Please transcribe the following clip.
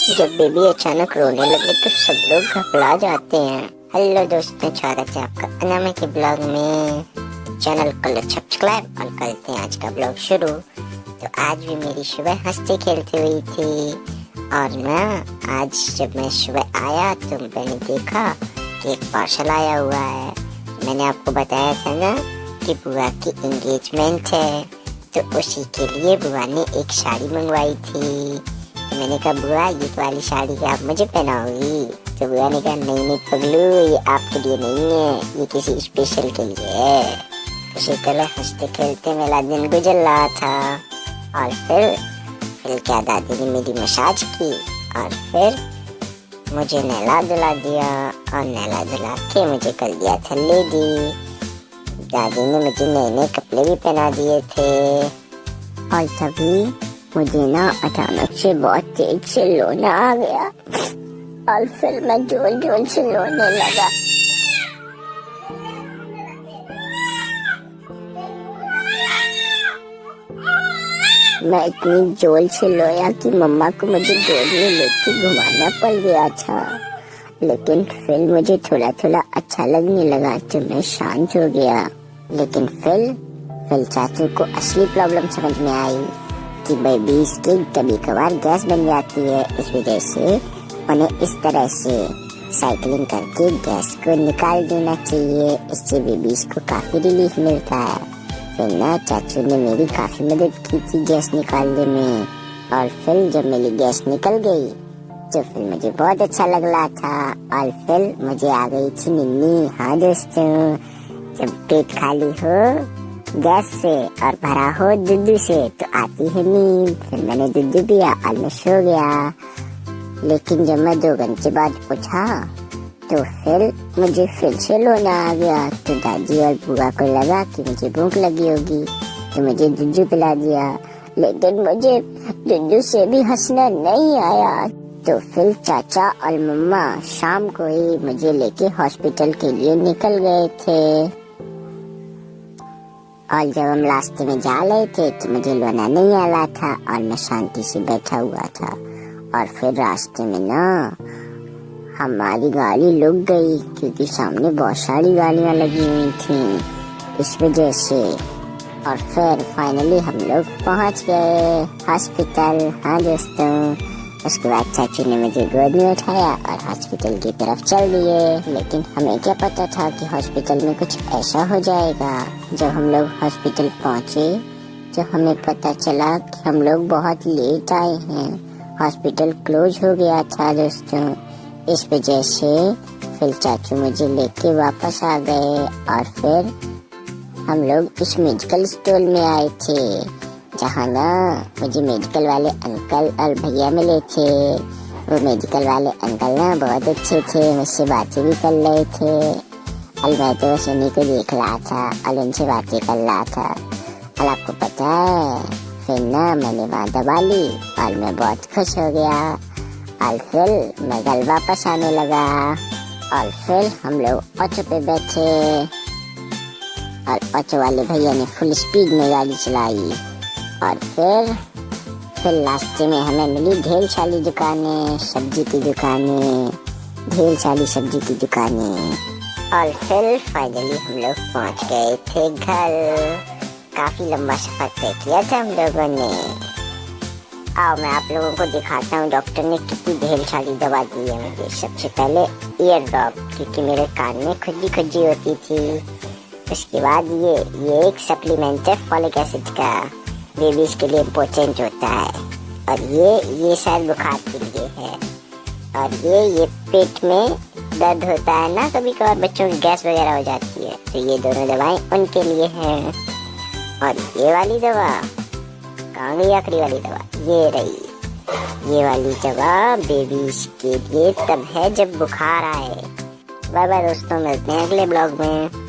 जब बेबी अचानक रोने लगे तो सब लोग घबरा जाते हैं। हेलो दोस्तों, स्वागत है आपका अनामिका के ब्लॉग में। चैनल को सब्सक्राइब और करते हैं आज का ब्लॉग शुरू। तो आज भी मेरी सुबह हंसते खेलते हुई थी और ना आज जब मैं सुबह आया तो मैंने देखा कि एक पार्सल आया हुआ है। मैंने आपको बताया था ना कि बुआ की एंगेजमेंट है, तो उसी के लिए बुआ ने एक साड़ी मंगवाई थी। मैंने कहा बुआ ये वाली साड़ी आप मुझे पहनाओगी? तो बुआ ने कहा नहीं पगलू, ये आपके लिए नहीं है, ये किसी स्पेशल के लिए है। उसी तरह हंसते खेलते मेरा दिन गुजर रहा था और फिर क्या दादी ने मेरी मसाज की और फिर मुझे नहला धुला दिया और नहला धुला के मुझे कर दिया था लेडी। दादी ने मुझे नए नए कपड़े भी पहना दिए थे और तभी मुझे ना अचानक से बहुत तेज से रोना आ गया और फिर मैं जोर जोर से रोने लगा। मैं इतनी जोर से रोया कि मम्मा को मुझे गोद में लेके घुमाना पड़ गया था, लेकिन फिर मुझे थोड़ा थोड़ा अच्छा लगने लगा तो मैं शांत हो गया। लेकिन फिर चाचू को असली प्रॉब्लम समझ में आई कि बेबीज की कभी कभार गैस बन जाती है, इस वजह से उन्हें इस तरह से साइकिलिंग करके गैस को निकाल देना चाहिए। इससे बेबीज को काफी रिलीफ मिलता है। फिर ना चाचू ने मेरी काफी मदद की थी गैस निकालने में और फिर जब मेरी गैस निकल गई तो फिर मुझे बहुत अच्छा लग रहा था और फिर मुझे आ गई थी निन्नी। हाँ दोस्तों, जब पेट खाली हो गैस से और भरा हो दूध से तो आती है नींद। फिर मैंने दूध पिया और मैं सो गया। लेकिन जब मैं 2 घंटे बाद उठा तो फिर मुझे फिर से रोना आ गया। तो दादी और बुआ को लगा कि मुझे भूख लगी होगी तो मुझे दूध पिला दिया, लेकिन मुझे दूध से भी हंसना नहीं आया। तो फिर चाचा और मम्मा शाम को ही मुझे लेके हॉस्पिटल के लिए निकल गए थे और जब हम रास्ते में जा रहे थे तो मुझे रोना नहीं आ रहा था और मैं शांति से बैठा हुआ था। और फिर रास्ते में ना हमारी गाड़ी रुक गई क्योंकि सामने बहुत सारी गाड़ियां लगी हुई थी, इस वजह से। और फिर फाइनली हम लोग पहुंच गए हॉस्पिटल। हाँ दोस्तों, उसके बाद चाचू ने मुझे गोद में उठाया और हॉस्पिटल की तरफ चल दिए। लेकिन हमें क्या पता था कि हॉस्पिटल में कुछ ऐसा हो जाएगा। जब हम लोग हॉस्पिटल पहुंचे तो हमें पता चला कि हम लोग बहुत लेट आए हैं। हॉस्पिटल क्लोज हो गया था दोस्तों, इस वजह से फिर चाचू मुझे लेके वापस आ गए और फिर हम लोग इस मेडिकल स्टोर में आए थे जहाँ ना मुझे मेडिकल वाले अंकल और भैया मिले थे। वो मेडिकल वाले अंकल ना बहुत अच्छे थे, मुझसे बातें भी कर रहे थे और मैं तो बस उन्हीं को देख रहा था और उनसे बातें कर रहा था। और आपको पता है फिर ना मैंने वहाँ दबा ली और मैं बहुत खुश हो गया और फिर मैं घर वापस आने लगा और फिर हम लोग ऑटो पे बैठे और ऑटो वाले भैया ने फुल स्पीड में गाड़ी चलाई और फिर रास्ते में हमें मिली ढेर सारी दुकानें, सब्जी की दुकानें, ढेर सारी सब्जी की दुकानें। और फिर फाइनली हम लोग पहुंच गए थे घर। काफी लंबा सफर तय किया था हम लोगों ने। आओ मैं आप लोगों को दिखाता हूँ डॉक्टर ने कितनी ढेर सारी दवा दी है मुझे। सबसे पहले ईयर ड्रॉप, क्योंकि मेरे कान में खुजली होती थी। उसके बाद ये एक सप्लीमेंट है फॉलिक एसिड का, बेबीज के लिए इम्पोर्टेंट होता है। और ये शायद बुखार के लिए है। और ये पेट में दर्द होता है ना कभी कभार, बच्चों की गैस वगैरह हो जाती है, तो ये दोनों दवाएं उनके लिए हैं। और ये वाली दवा कहाँ गई, आखिरी वाली दवा ये रही। ये वाली दवा बेबीज के लिए तब है जब बुखार आए। बाय बाय दोस्तों, मिलते हैं अगले ब्लॉग में।